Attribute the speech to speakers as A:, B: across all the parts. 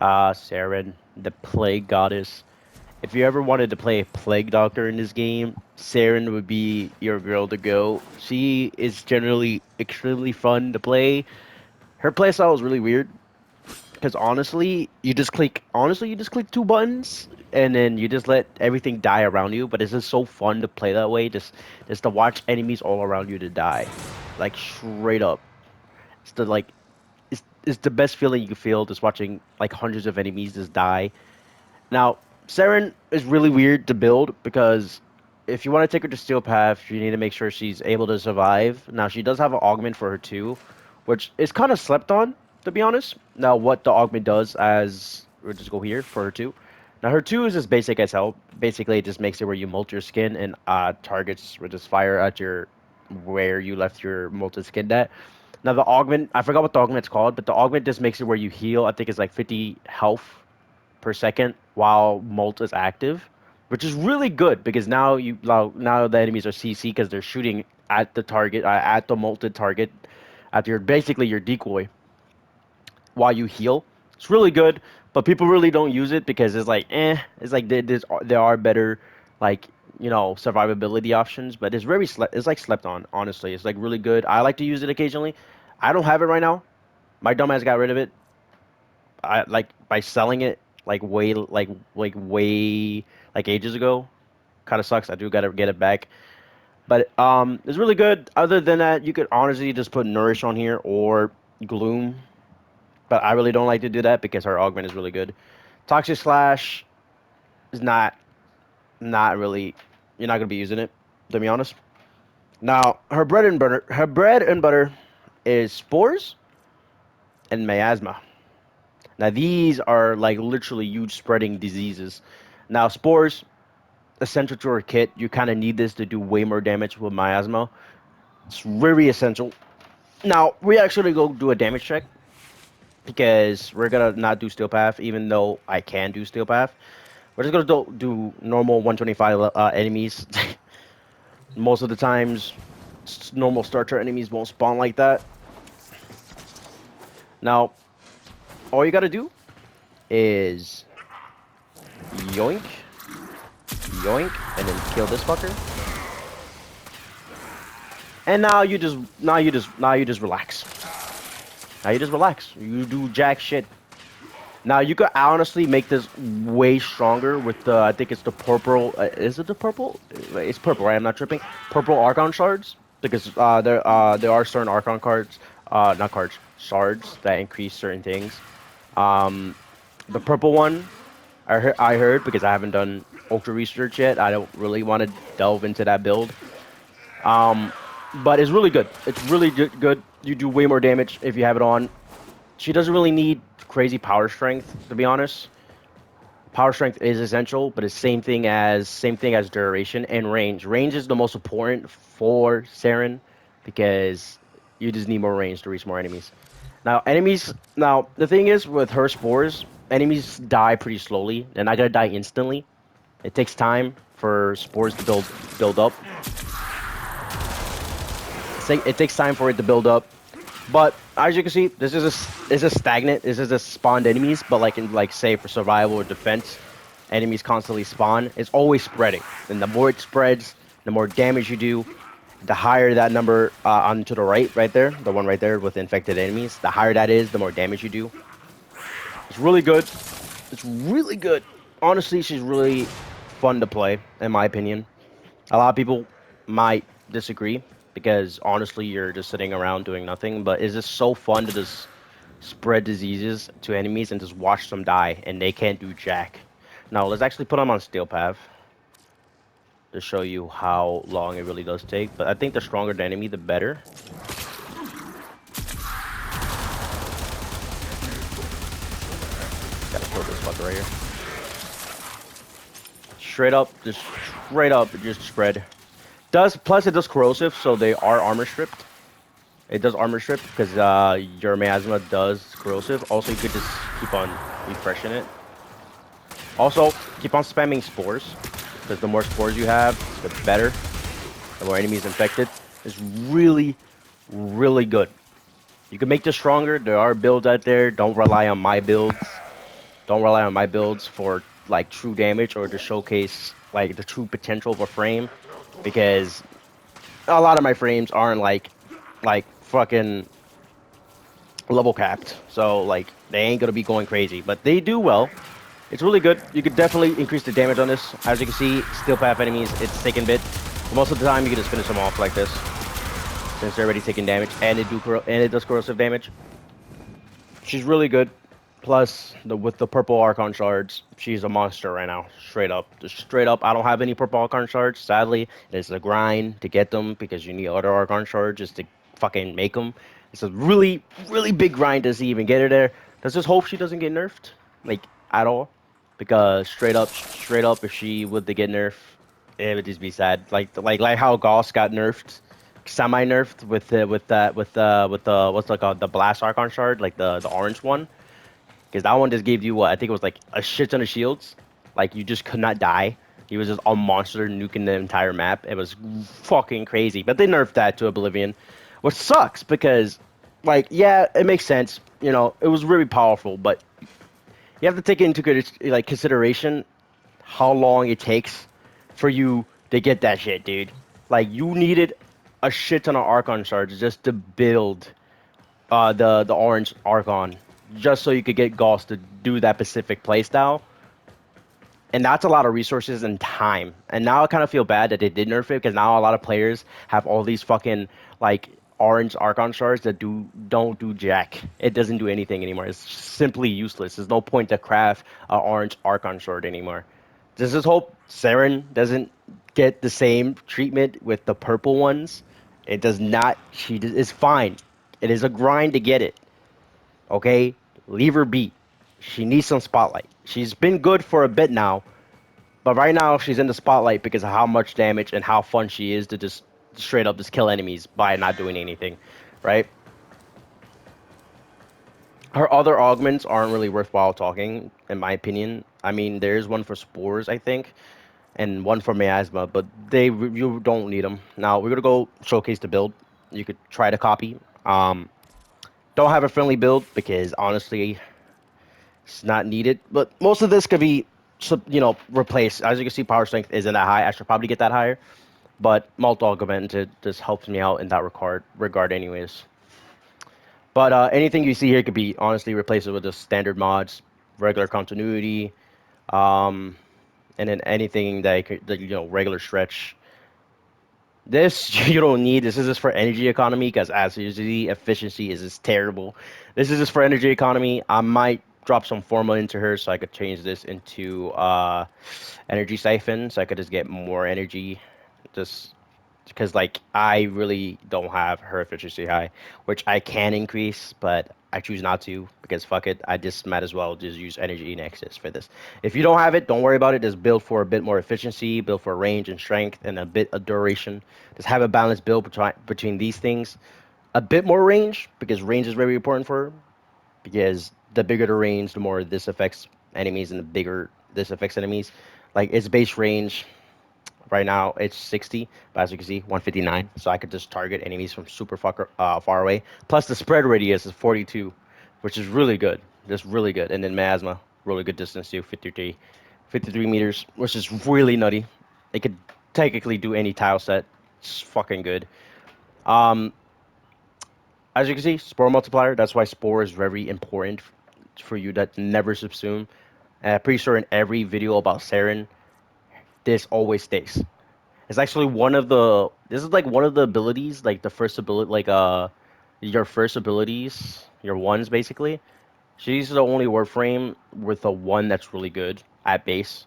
A: Saryn, the Plague Goddess. If you ever wanted to play a Plague Doctor in this game, Saryn would be your girl to go. She is generally extremely fun to play. Her playstyle is really weird because honestly you just click two buttons and then you just let everything die around you. But it's just so fun to play that way. Just to watch enemies all around you to die, like straight up. It's the like it's the best feeling you can feel just watching like hundreds of enemies just die. Now, Saren is really weird to build because if you want to take her to Steel Path, you need to make sure she's able to survive. Now, she does have an augment for her too, which is kind of slept on, to be honest. Now, what the augment does, as we'll just go here for her two. Now, her two is just basic as hell. Basically, it just makes it where you molt your skin and targets will just fire at your where you left your molted skin at. Now, the augment, I forgot what the augment's called, but the augment just makes it where you heal. I think it's like 50 health per second while molt is active, which is really good because now the enemies are CC because they're shooting at the target, at the molted target, at your basically your decoy while you heal. It's really good, but people really don't use it because it's like it's like there are better like survivability options, but it's like slept on. Honestly, it's like really good. I like to use it occasionally. I don't have it right now. My dumbass got rid of it. I like by selling it way like ages ago. Kind of sucks. I do gotta get it back. But it's really good. Other than that, you could honestly just put Nourish on here or Gloom. But I really don't like to do that because her augment is really good. Toxic Slash is not really. You're not gonna be using it, to be honest. Now her bread and butter is spores and miasma. Now these are like literally huge spreading diseases. Now spores, essential to our kit. You kind of need this to do way more damage with miasma. It's very essential. Now we actually go do a damage check because we're gonna not do steel path, even though I can do steel path. We're just gonna do normal 125 enemies. Most of the times, normal starter enemies won't spawn like that. Now, all you gotta do is yoink, yoink, and then kill this fucker. And now you just relax. Now you just relax. You do jack shit. Now you could honestly make this way stronger with the I think it's the purple. Is it the purple? It's purple, right? I'm not tripping. Purple Archon shards because there are certain Archon cards, not cards, shards that increase certain things. Um, the purple one, I heard because I haven't done ultra research yet. I don't really want to delve into that build. Um, but it's really good. It's really good. You do way more damage if you have it on. She doesn't really need crazy power strength, to be honest. Power strength is essential, but it's same thing as duration and range. Range is the most important for Saren because you just need more range to reach more enemies. Now the thing is with her spores, enemies die pretty slowly. They're not gonna die instantly. It takes time for spores to build up. It takes time for it to build up. But as you can see, this is stagnant. This is a spawned enemies, but like in like say for survival or defense, enemies constantly spawn. It's always spreading, and the more it spreads, the more damage you do. The higher that number on to the right there, the one right there with infected enemies, the higher that is, the more damage you do. It's really good. It's really good. Honestly, she's really fun to play, in my opinion. A lot of people might disagree because honestly, you're just sitting around doing nothing. But it's just so fun to just spread diseases to enemies and just watch them die, and they can't do jack. Now, let's actually put them on steel path to show you how long it really does take. But I think the stronger the enemy, the better. Gotta kill this fucker right here. Straight up, just spread. Plus it does corrosive, so they are armor stripped. It does armor strip because your miasma does corrosive. Also, you could just keep on refreshing it. Also, keep on spamming spores because the more spores you have, the better. The more enemies infected. It's really, really good. You can make this stronger. There are builds out there. Don't rely on my builds. Don't rely on my builds for like true damage or to showcase like the true potential of a frame because a lot of my frames aren't like fucking level capped. So like they ain't gonna be going crazy, but they do well. It's really good. You could definitely increase the damage on this. As you can see, steel path enemies, it's taking bit. But most of the time, you can just finish them off like this, since they're already taking damage, and it does corrosive damage. She's really good. Plus, with the purple Archon shards, she's a monster right now. Straight up, just straight up. I don't have any purple Archon shards. Sadly, it's a grind to get them because you need other Archon shards just to fucking make them. It's a really, really big grind to see even get her there. Let's just hope she doesn't get nerfed, like at all, because straight up, if she would to get nerfed, it would just be sad. Like how Gauss got nerfed, semi nerfed with the what's it called, the blast Archon shard, like the orange one, because that one just gave you what I think it was like a shit ton of shields, like you just could not die. He was just a monster nuking the entire map. It was fucking crazy, but they nerfed that to oblivion, which sucks because like yeah, it makes sense. You know, it was really powerful, but you have to take into like consideration how long it takes for you to get that shit, dude. Like you needed a shit ton of Archon shards just to build the orange Archon, just so you could get Gauss to do that specific playstyle. And that's a lot of resources and time. And now I kind of feel bad that they did nerf it because now a lot of players have all these fucking like orange Archon shards that don't do jack. It doesn't do anything anymore. It's simply useless. There's no point to craft an orange Archon shard anymore. Just hope Saryn doesn't get the same treatment with the purple ones. It does not. Is fine. It is a grind to get it. Okay, leave her be. She needs some spotlight. She's been good for a bit now, but right now she's in the spotlight because of how much damage and how fun she is to just straight up just kill enemies by not doing anything, right? Her other augments aren't really worthwhile talking, in my opinion. I mean, there's one for spores, I think, and one for miasma, but you don't need them. Now we're gonna go showcase the build. You could try to copy. Don't have a friendly build because honestly, it's not needed. But most of this could be, replaced. As you can see, power strength isn't that high. I should probably get that higher. But multi augmented just helps me out in that regard anyways. But anything you see here could be honestly replaced with just standard mods, regular continuity, um, and then anything that regular stretch. This you don't need. This is just for energy economy because as usually efficiency is just terrible. This is just for energy economy. I might drop some formula into her so I could change this into energy siphon so I could just get more energy. Just because like I really don't have her efficiency high, which I can increase, but I choose not to because fuck it. I just might as well just use energy nexus for this. If you don't have it, don't worry about it. Just build for a bit more efficiency, build for range and strength, and a bit of duration. Just have a balanced build between these things. A bit more range because range is very important for her. Because the bigger the range, the more this affects enemies, and the bigger this affects enemies. Like its base range right now it's 60, but as you can see, 159. So I could just target enemies from super far away. Plus the spread radius is 42, which is really good. Just really good. And then Miasma, really good distance too, 53 meters, which is really nutty. It could technically do any tile set. It's fucking good. Um, as you can see, Spore multiplier. That's why Spore is very important for you that never subsume. Pretty sure in every video about Saryn, this always stays. It's actually one of the. This is like one of the abilities, like the first ability, like your first abilities, your ones basically. She's the only Warframe with a one that's really good at base.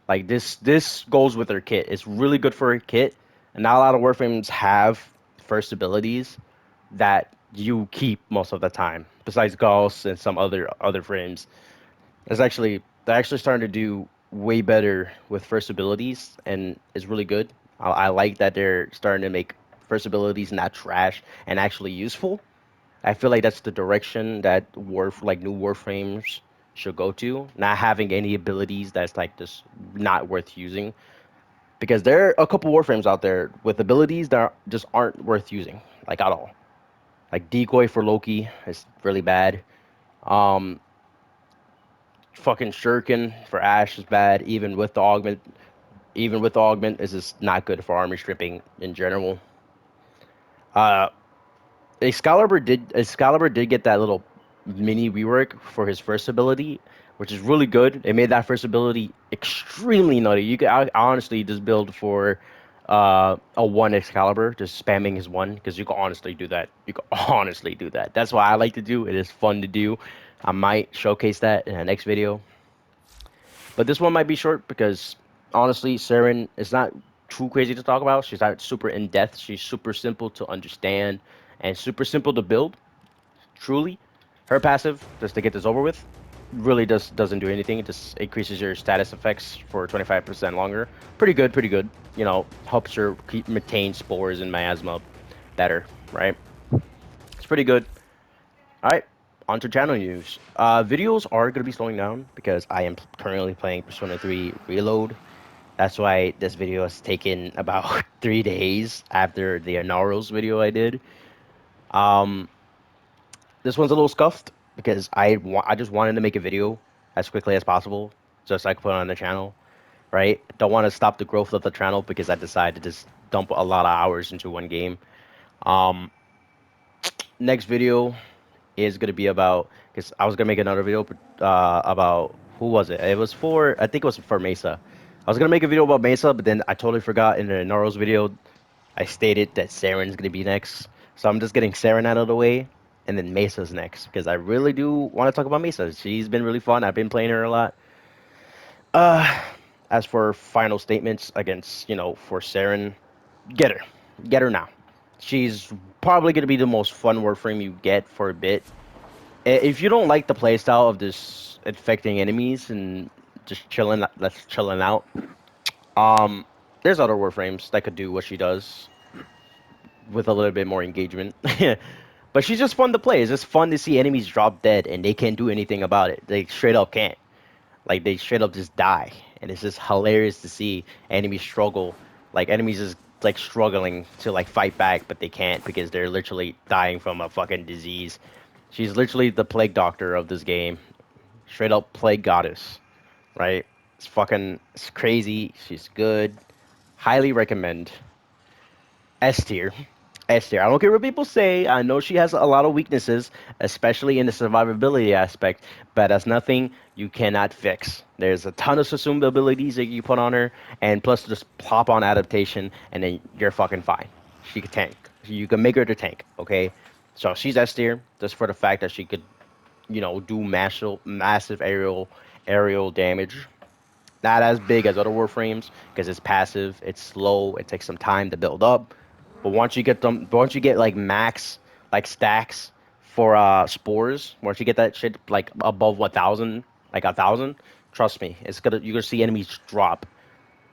A: Like this goes with her kit. It's really good for her kit, and not a lot of Warframes have first abilities that you keep most of the time. Besides Gauss and some other frames, they're actually starting to do way better with first abilities, and it's really good. I like that they're starting to make first abilities not trash and actually useful. I feel like that's the direction that new warframes should go to. Not having any abilities that's like just not worth using, because there are a couple warframes out there with abilities that just aren't worth using, like at all. Like decoy for Loki is really bad. Um, Fucking Shuriken for Ash is bad. Even with the augment, is just not good for armor stripping in general. Uh, Excalibur did get that little mini rework for his first ability, which is really good. It made that first ability extremely nutty. You could honestly just build for a one Excalibur, just spamming his one, because you can honestly do that. You can honestly do that. That's what I like to do. It is fun to do. I might showcase that in the next video. But this one might be short because honestly, Saryn is not too crazy to talk about. She's not super in depth. She's super simple to understand and super simple to build. Truly, her passive, just to get this over with, really doesn't do anything. It just increases your status effects for 25% longer. Pretty good, pretty good. You know, helps her keep maintain spores and miasma better, right? It's pretty good. All right, on to channel news. Videos are going to be slowing down because I am currently playing Persona 3 Reload. That's why this video has taken about 3 days after the Inaros video I did. Um, this one's a little scuffed because I just wanted to make a video as quickly as possible, just so I could put it on the channel, right? Don't want to stop the growth of the channel because I decided to just dump a lot of hours into one game. Um, Next video is gonna be about because I was gonna make another video about who was it? It was for I think it was for Mesa. I was gonna make a video about Mesa, but then I totally forgot in the Naros video I stated that Saryn's gonna be next. So I'm just getting Saryn out of the way, and then Mesa's next because I really do want to talk about Mesa. She's been really fun. I've been playing her a lot. Uh, as for final statements against for Saryn, get her, get her now. She's probably gonna be the most fun Warframe you get for a bit. If you don't like the playstyle of this infecting enemies and just chilling, that's chilling out. Um, there's other Warframes that could do what she does with a little bit more engagement. But she's just fun to play. It's just fun to see enemies drop dead and they can't do anything about it. They straight up can't. Like they straight up just die, and it's just hilarious to see enemies struggle. Like enemies is like struggling to like fight back, but they can't because they're literally dying from a fucking disease. She's literally the plague doctor of this game. Straight up plague goddess, right? It's crazy. She's good. Highly recommend. S tier. S tier. I don't care what people say. I know she has a lot of weaknesses, especially in the survivability aspect, but that's nothing you cannot fix. There's a ton of assumed abilities that you put on her, and plus just plop on adaptation, and then you're fucking fine. She can tank. You can make her the tank, okay? So she's S tier, just for the fact that she could do massive aerial damage. Not as big as other Warframes because it's passive, it's slow, it takes some time to build up. But once you get like max like stacks for spores, once you get that shit like above 1,000, like 1,000, trust me, you're gonna see enemies drop.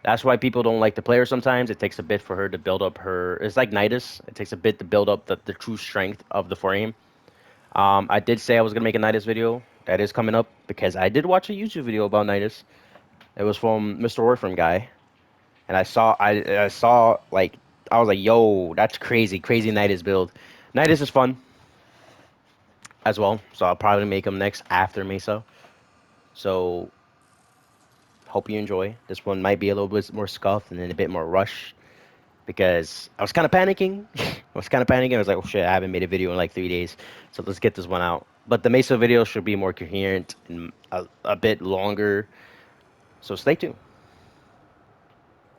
A: That's why people don't like to play her sometimes. It takes a bit for her to build up her. It's like Nidus. It takes a bit to build up the true strength of the frame. I did say I was gonna make a Nidus video. That is coming up because I did watch a YouTube video about Nidus. It was from Mr. Warframe guy, and I saw like I was like, yo, that's crazy, crazy Nidus build. Nidus is fun as well, so I'll probably make him next after Mesa. So hope you enjoy. This one might be a little bit more scuffed and then a bit more rushed because I was kind of panicking. I was like, oh shit, I haven't made a video in like 3 days, so let's get this one out. But the Mesa video should be more coherent and a bit longer. So stay tuned.